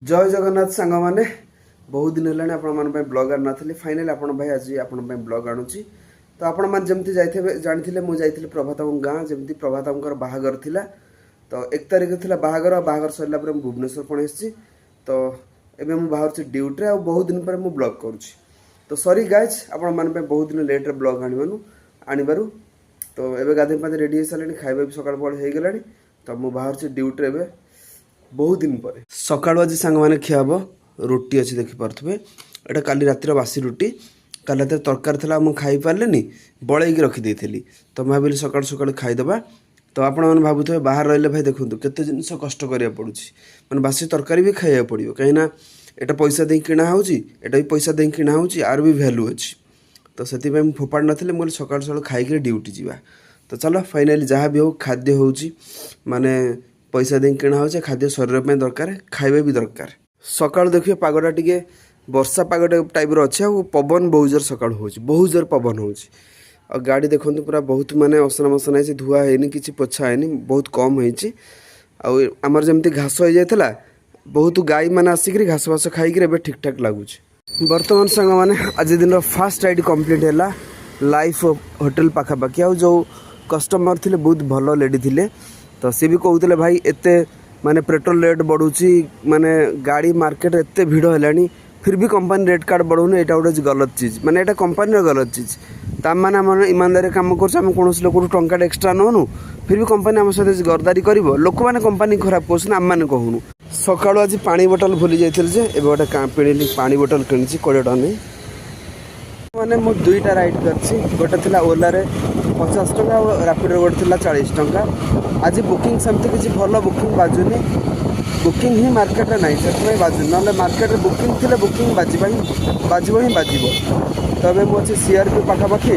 जय जगन्नाथ सांग मैंने बहुत दिन है आपण ब्लॉग आनी ना फाइनाली आपण भाई आज आपण ब्लॉग आणुची तो आपण मैंने जमती जानी मुझे प्रभात गाँ जमी प्रभात बाहागर थिला तो 1 तारिख थिला बाहागर बाहागर सरला भुवनेश्वर पुणी आसी तो एबे मु बाहर ड्यूटी आ बहुत दिन पर मु ब्लॉग करुँची तो सॉरी गाइज आपण मैंने बहुत दिन लेट रे ब्लॉग आनिबारु तो एबे गाधे पाधे रेडी हो सारे खाଇବା भी सकाळ बड़ हो गलानी तो मु बाहर ड्यूटी रे बहुत दिन पर सकाळ आज सांग मैंने खिया हम रोटी अच्छी देखिपे एटा काली रातिर बासी रोटी काली रात तरकार था मुझे खाई पारे बड़े रखीदी तो मैं भाविली सकाल सकाल खाईदे तो आपण मैंने भावुए बाहर रही भाई देखूँ केते जिन कष्ट करा पड़ू मैंने बासी तरकारी भी खाया पड़ो कहीं एटा पैसा दे किणा होटा भी पैसा दे किणा आर भी भैल्यू अच्छी तो से फोपाड़ नी मुझे सकाल सकाल खाई ड्यूटी जावा तो चलो फाइनाली जहाँ भी हो खाद्य हो माने पैसा दे किणा हो खाद्य शरीर में दरकार खाଇବା भी दरकार सकाल देखिए पागटा टी वर्षा पाग टाइप अच्छे पवन बहुत जोर सकाल हो बहुत जोर पवन हो गाड़ी देखो पूरा बहुत माने असना मसना है धुआ है कि पोछा है बहुत कम होमर जमी घास हो जाता बहुत गाई मैंने आसिक घास बास खाई ठीक ठाक लगुच बर्तमान सांग मैंने आज दिन फास्ट राइड कंप्लीट है लाइफ होटल पाखापाखि आ जो कस्टमर थे बहुत भल लेडी थे तो सी भी कहते भाई एते माने पेट्रोल रेट बढ़ुची माने गाड़ी मार्केट एते भिड़ है फिर भी कंपनी रेट कार्ड बढ़ौनी यहाँ गोटे गलत चीज माने यहाँ कंपनी गलत चीज ताने आम ईमानदारी कम कर कौन लोक टंका एक्सट्रा नौनु फिर भी कंपनी आम सहित गरदारी कर लोक मैंने कंपनी खराब कर आम मैंने कहूनु सका आज पानी बोतल भूली जाइए गोटे किणी पानी बोतल कि 20 टका नहीं मैंने मु 2टा राइड कर गोटे थी ओला 50 टका रापिड गोटे थी 40 टका आज बुकिंग सेमती किसी भल बुकिंग बाजुनी बुकिंग ही मार्केट में नहीं से बाजुनी ना मार्केट में बुकिंग थी बुकिंग बाजवा ही बाजब तो अभी मुझे सीआरपी पाखापाखि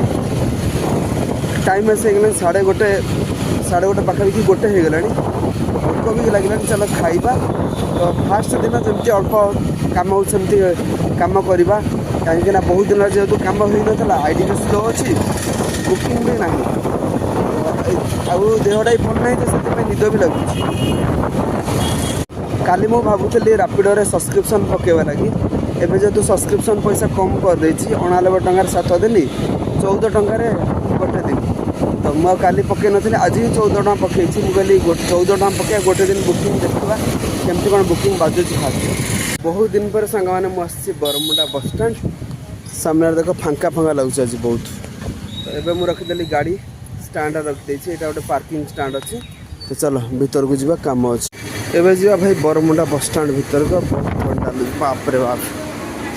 टाइम आसे 1:30 पाखापाखि गोटे हो गला भोक भी लगे चलो खाइबा तो फास्ट दिन जमी अल्प कम होमती कम करवा कहीं बहुत दिन जेहतु कम हो ना आईडी भी स्लो अच्छी बुकिंग भी ना देहटा भी भल ना से निद भी लगुच काली मु भावुली रापिडो सब्सक्रिप्शन पकेवा लगी एवं जेहतु सब्सक्रिप्शन पैसा कम कर 99 टंकार 7 दिन 14 टंकार गोटे दिन तो मुझे काली पकई नी आज भी 14 टका पकई मुझे 14 टका पकड़ा गोटे दिन बुकिंग देखा केमती कौन बुकिंग बाजुची खास बहुत दिन पर सांग मैंने मुझे बरमुंडा बस स्टैंड सामने देख फांका फांका लगुच आज बहुत तो एवं मुझे रखीदेली गाड़ी स्टैंड रखिदे यहाँ गोटे पार्किंग स्टैंड अच्छी तो चलो भीतर को जावा कम अच्छे एवं जा भाई बरमुंडा बस स्टैंड भीतर को बहुत ठंडा लगे बाप रे बाप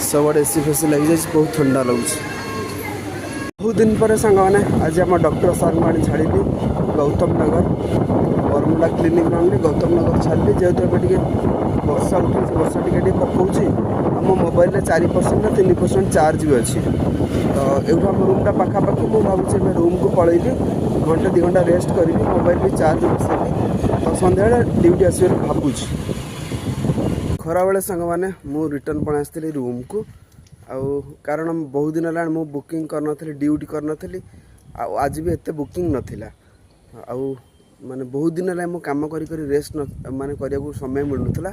सब एसी फेसी लग जाए बहुत ठंडा लगुच बहुत दिन पर सांग मैंने आज आम डॉक्टर सर को छाड़ी गौतम नगर बरमुंडा क्लिनिक आनी गौतम नगर छाड़ी जेहेतु एवं वर्षा उठे वर्षा टी पकाऊँ आम मोबाइल 4% ना 3% चार्ज भी अच्छी तो एवं आम रूमटा पाखापाखि मुझे भावुँ रूम को पलैबी घंटे 2 घंटा रेस्ट करी मोबाइल भी चार्ज बसैबी तो सन्ध्या ड्यूटी आसवे भावुँ खरा बेले सांग मैंने मु रिटर्न पड़े आसती रूम को कारण बहुत दिन है मु बुकिंग करन ड्यूटी करन आज भी एत बुकिंग नाला माने बहुत दिन है मु काम करी रेस्ट माने करिया को समय मिलूला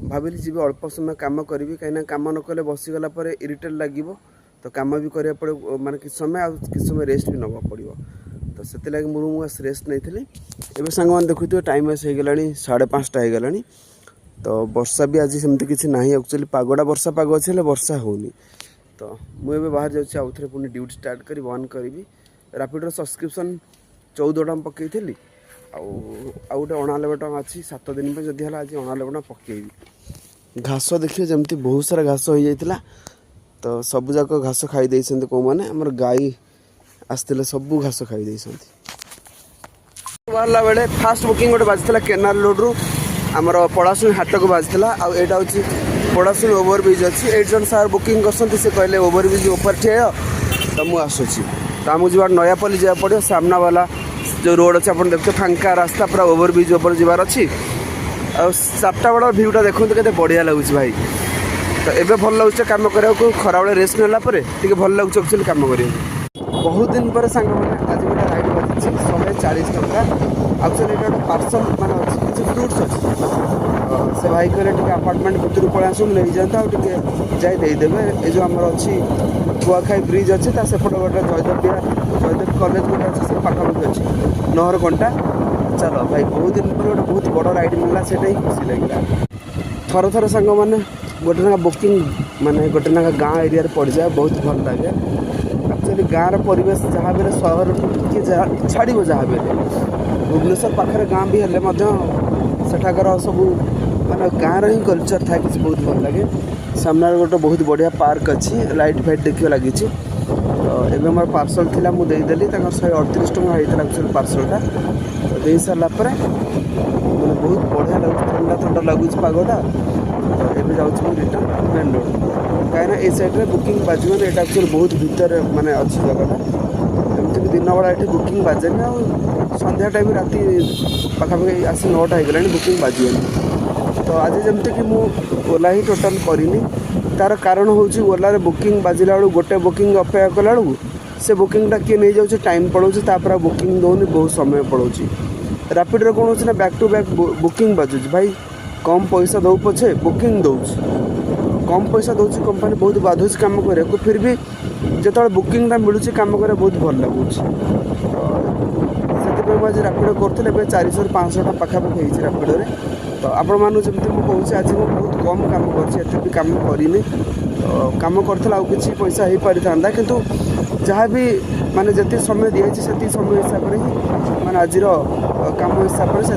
भाविली जी अल्प समय कम करी कहीं कम न कले बसीगला इरिटेट लगे तो कम भी करा पड़े माने कि समय रेस्ट भी नवा पड़ो तो से लगे मुझे रेस्ट नहीं थी एवं सांग मैंने देखुए टाइम आस हो गला 5:30 हो गला तो वर्षा भी आज सेमती किसी ना एक्चुअली पागटा वर्षा पाग अच्छे वर्षा होनी तो मुझे बाहर जाऊँगी आउ थे पुणी ड्यूटी स्टार्ट करी बंद करी रापिडो सब्सक्रिप्शन 14 टका पकई थी आउ गोटे 99 टका अच्छी 7 दिन पर जदि आज 99 टका पकईबी घास देखिए जमी बहुत सारा घास हो जाता तो सबूक घास खाई कौ मैंने आमर गाई आसते सबू घास खाई बाहरला बेले फास्ट बुकिंग गोटे बाजी केनाल रोड्रु आमर पड़ाशुणी हाट को बाजी आईटा हूँ पड़ाशुणी ओवरब्रिज अच्छी 8 जन सार बुकिंग कर कहले ओवरब्रिज ऊपर ठिया तो मुझे आसूसी तो आमको जी नयापल्ली जावा पड़ो सामना वाला जो रोड अच्छे आप देखते फांका रास्ता पूरा ओवरब्रिज ऊपर जबार अच्छी आ 7टा बेल भ्यूटा देखते के बढ़िया लगुच भाई तो ये भल लगुच कम करने खरा बेले रेस्ट नाला भल लगुच एक्चुअली कम कर बहुत दिन पर सांग मैंने आज गोटे राइड बाजी 140 टका एक्चुअली गोटे पार्सल मान अच्छी फ्रुट्स अच्छे से भाई कहले टे आपार्टमेंट भितर पलि आस नहीं जाता टे जाए देदेवे ये जो आमर अच्छी कुआखाई ब्रिज अच्छे सेपटे गोटे जयदेव विहार जयदेव कॉलेज गोटे अच्छे से पाखापाखि अच्छे नहरकंटा चलो भाई बहुत दिन पर गोटे बहुत बड़ राइड मिलला से ही खुशी लगे थर थर सांग मैंने गोटे ना बुकिंग माने गोटे ना गाँ एरिया पड़ जाए बहुत भल लगे एक्चुअली गाँव परिवेश जहाँ बेले सहर किए छाड़ जहाँ बेले भुवनेश्वर पाखे गाँ भी हेल्ले सेठाकर सब माने गाँव ही कल्चर था कि बहुत भल लगे सामने गोटे बहुत बढ़िया पार्क अच्छी लाइट फाइट देखिए लगी तो एवं मोर पार्सल थी मुझे 138 टଙ୍କା होता एक्चुअली पार्सलटा तो दे सारापर मैंने बहुत बढ़िया लगे ठंडा ठंडा लगुच पगटा तो ये जाऊँ रिटर्न मेन रोड कहीं ये साइड्रे बुकिंग बाजन ये एक्चुअली बहुत भितर माने अच्छी जगह एमती भी दिन बेला ये बुकिंग बाजेनि आ संध्या टाइम राति पाखापाखि आसी 9टा हो गला बुकिंग बाजन तो आज जमती कि ओला ही टोटाल करनी तार कारण हूँ ओलार बुकिंग बाजिला बेलू गोटे बुकिंग अपेक्षा कला बेलू से बुकिंगटा किए नहीं जाऊँ टाइम पड़ोपर बुकिंग दौनी बहुत समय पड़ोची रैपिड कौन हो ना बैक टू बैक बुकिंग बाजुच भाई कम पैसा दौ पछे बुकिंग दौच कम पैसा दौच कंपनी बहुत बाधुच कम करे फिर भी जो बुकिंगटा मिलूँ कम करे बहुत भल लगुच से मुझे रैपिड करुँच 400-500टा पाखापाखि होती रैपिडे तो आपण मानु जमती मुझे कहूँ आज मुझे बहुत कम काम कर भी काम करनी तो कम करता किसी पैसा हो पारि था किंतु जहाँ भी माने जिते समय दिखाई से समय हिसाब से ही माने आज काम हिसाब से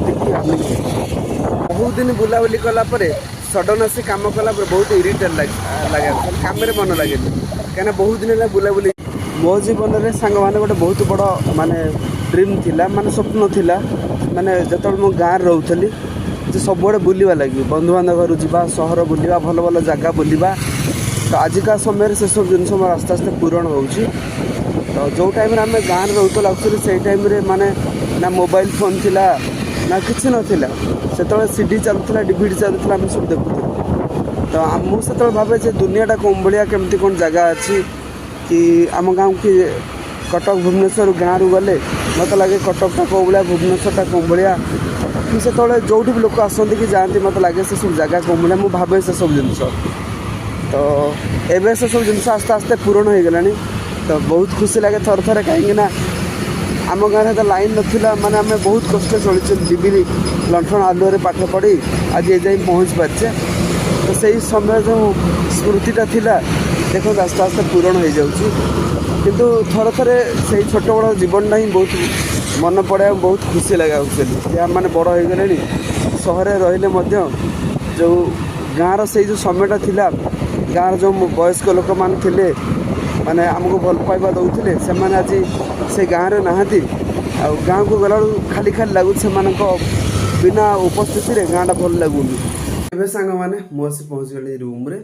बहुत दिन बुलाबुली कलापर सडन आसी कम कलापर बहुत इरिटेट लगे कम मन लगे कहीं बहुत दिन है बुलाबुली मो जीवन में सांग मैंने गोटे बहुत बड़ माने ड्रीम थिला माने स्वप्न थिला माने जो मो गाँव रोली जे सब बुलवा लगे बंधु बांधव घर जावा सहर बुलवा भल भल जगह बुलवा तो आजिका समय से सब जिन मोर आस्ते आस्ते पूरण हो तो जो टाइम आम गाँव रोल एक्चुअली से टाइम माने ना मोबाइल फोन थिला ना किसी नाला से सीडी चलुला डीवीडी चलुला आम सब देखुँ तो मुझे भावे जे दुनियाटा कौन भाया केमती कौन जगह अच्छी कि आम गाँव कि कटक भुवनेश्वर गाँव रू गले मत लगे कटकटा कौ भाया भुवनेश्वरटा कौन भाया कि से जो भी लोक आसती कि जाती मत लगे से सब जगह कौन भाया मुझे भावे से सब जिन तो एवं से सब जिन आस्ते आस्ते पूरण हो गला तो बहुत खुशी लगे थर थर कहीं आम गाँव तो लाइन नाला माने आम बहुत कष्ट चलचे डिबिरी लंठन आलुरे पाठ पढ़ी आज ये जाए पहुँच पारे तो सही समय जो स्मृतिटा थिला देखो आस्ते आस्ते पूरण हो जाऊँ किंतु थर थे से छोट बड़ जीवनटा ही बहुत मन पड़े बहुत खुशी लगे एक्चुअली जहाँ मैंने बड़ हो गले सहर रही जो गाँव से जो समयटा थिला गाँव जो वयस्क लोक मैंने माने आमको भल पाइबा दौले से आज से गाँव में नहांती आ गाँव को गला खाली खाली लगुच से बिना उपस्थिति गाँटा भल लगुनि एवं सांग मैंने मुझे पहुँच गली रूम रे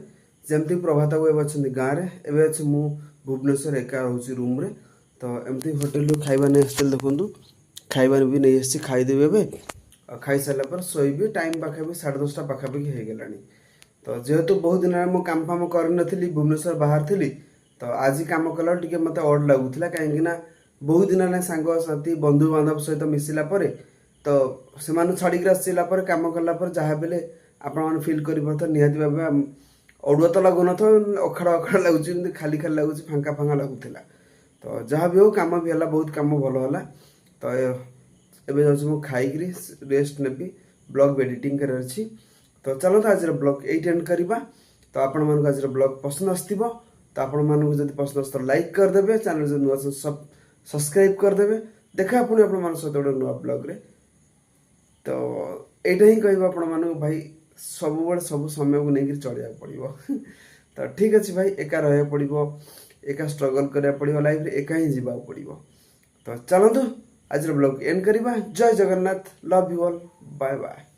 जमती प्रभात बाबू अच्छा गाँव में एवं अच्छे मु भुवनेश्वर एका रोचे रूम रे तो एमती होटेल खाइबा नहीं आसते देखूँ खाइबा भी नहीं आसी खाईदेवी एवं खाई सारा पर शोबी टाइम पाखापि 10:30 पाखापाखि हो गला तो जेहेतु बहुत दिन मो काम फाम कर भुवनेश्वर बाहर थी तो आज कम कला टे मत अड लगुला कहीं बहुत दिन है सांग साथी बंधु बांधव सहित मिसला तो से छाड़ी आसला कम कलापर जहाँ बेले आपण फिल कर निहाती भाव अड़ुआ तो लगुन अखाड़ा अखाड़ा लगुच खाली खाली लगुच फांका फांका लगुला तो जहाँ भी हो कम भी है बहुत कम भल है तो एवं जाऊँ मुझे खाई रेस्ट नेबी ब्लॉग एडिटिंग कर अच्छी तो चलते आज ब्लॉग ये एंड करवा तो आपण मानक आज ब्लॉग पसंद आसो तो आपण मानक जब पसंद आस तो लाइक करदे चैनल जो नुआ सब्सक्राइब करदे देखा पुणी आप सहित गोटे नुआ ब्लॉग रे तो यहाँ ही कह आपण मानक भाई सब सब समय को लेकर चलिया पड़ो तो ठीक अच्छे भाई एका रहा पड़ो एका स्ट्रगल करा पड़ो लाइफ एका ही जीवा पड़ो तो चलतु आज ब्लॉग एंड करवा जय Jagannath love you all bye bye.